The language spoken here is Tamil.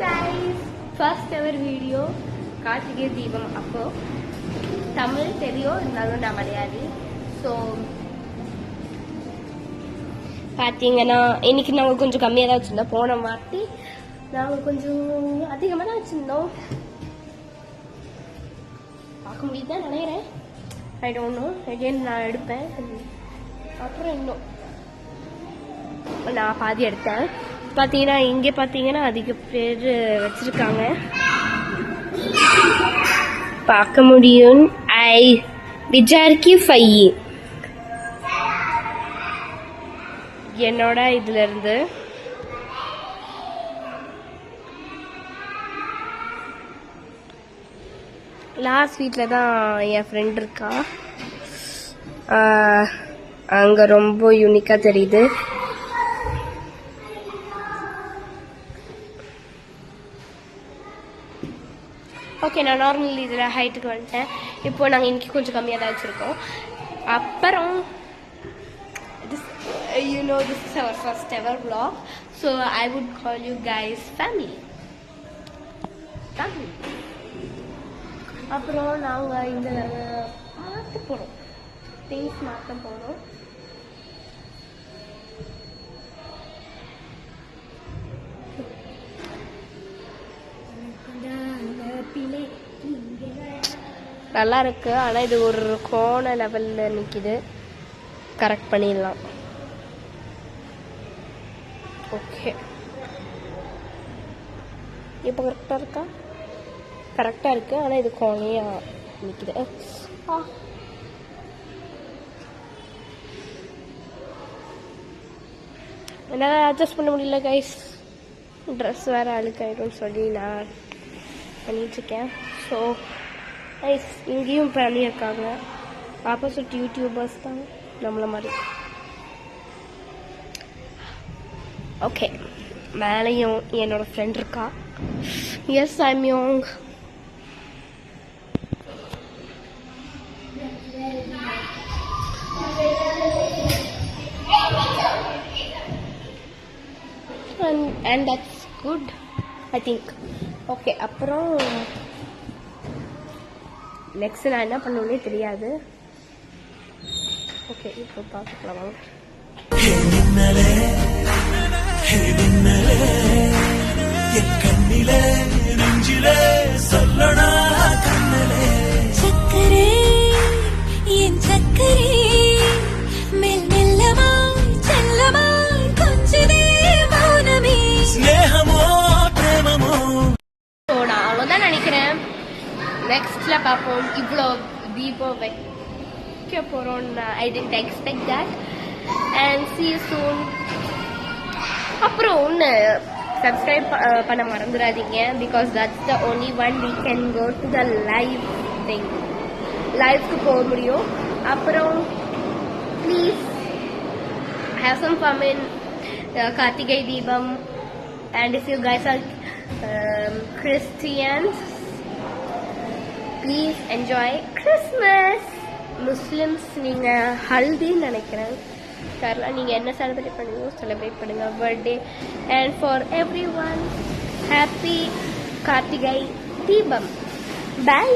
guys, first ever video Karthigai Deepam. அப்போ தமிழ் தெரியும், இருந்தாலும் நான் மலையாளி. ஸோ பார்த்தீங்கன்னா இன்னைக்கு நாங்கள் கொஞ்சம் கம்மியாக தான் வச்சுருந்தோம். போன மாட்டி நாங்கள் கொஞ்சம் அதிகமாக தான் வச்சுருந்தோம். பார்க்க முடியுதுதான் நினைக்கிறேன். I don't know. அகெயின் நான் எடுப்பேன். அப்புறம் இன்னும் நான் பாதி எடுத்தேன். பார்த்தீங்கன்னா இங்கே பார்த்தீங்கன்னா அதிக பேர் வச்சிருக்காங்க, பார்க்க முடியும். ஐ விஜார்கி ஃபை என்னோட இதுல இருந்து லாஸ்ட் வீட்டில் தான் என் ஃப்ரெண்ட் இருக்கா. அங்கே ரொம்ப யூனிக்காக தெரியுது. ஓகே, நான் நார்மல் இதில் ஹைட்டுக்கு வந்துட்டேன். இப்போ நாங்கள் இன்னைக்கு கொஞ்சம் கம்மியாக தான் வச்சுருக்கோம். அப்புறம் you know this is our first ever vlog, so I would call you guys family. அப்புறம் நாங்கள் இந்த மாற்ற போகிறோம், திங்ஸ் மாற்ற போகிறோம். நல்லா இருக்கு, ஆனால் இது ஒரு கோண லெவலில் நிற்கிது. கரெக்ட் பண்ணிடலாம். ஓகே, இப்போ கரெக்டாக இருக்கா? கரெக்டாக இருக்கு, ஆனால் இது கோணையாக நிற்கிது. என்னால் அட்ஜஸ்ட் பண்ண முடியல கைஸ். ட்ரெஸ் வேறு அழுக்காயிடும்னு சொல்லி நான் பண்ணிட்டுருக்கேன். ஸோ கைஸ், இங்கேயும் பண்ணியிருக்காங்க. ஆப்போசிட் யூடியூபர்ஸ் தான் நம்மள மாதிரி. ஓகே, மேலேயும் என்னோட ஃப்ரெண்ட் இருக்கா. Yes, I am young. and that's good, I think. Okay, அப்புறம் நெக்ஸ்ட் நான் என்ன பண்ணுவேனே தெரியாது. ஓகே, இப்போ பார்த்துக்கலாம் வாங்க. அவ்வளோதான் நினைக்கிறேன். நெக்ஸ்ட்ல பார்ப்போம். இவ்வளோ தீபம் வைக்க போகிறோம்னு I don't expect that. And see you soon. அப்புறம் ஒன்று சப்ஸ்கிரைப் பண்ண மறந்துடாதீங்க, because that's the only one we can go to the live thing. லைவ்க்கு போக முடியும். அப்புறம் please have some fun in Karthigai Deepam. and if you guys are Christians, please enjoy Christmas. Muslims நீங்கள் ஹல்தின்னு நினைக்கிறேன். கேரளா நீங்கள் என்ன செலிப்ரேட் பண்ணுவீங்க, செலிப்ரேட் பண்ணுங்க birthday. And for every one, happy Karthigai Deepam. By.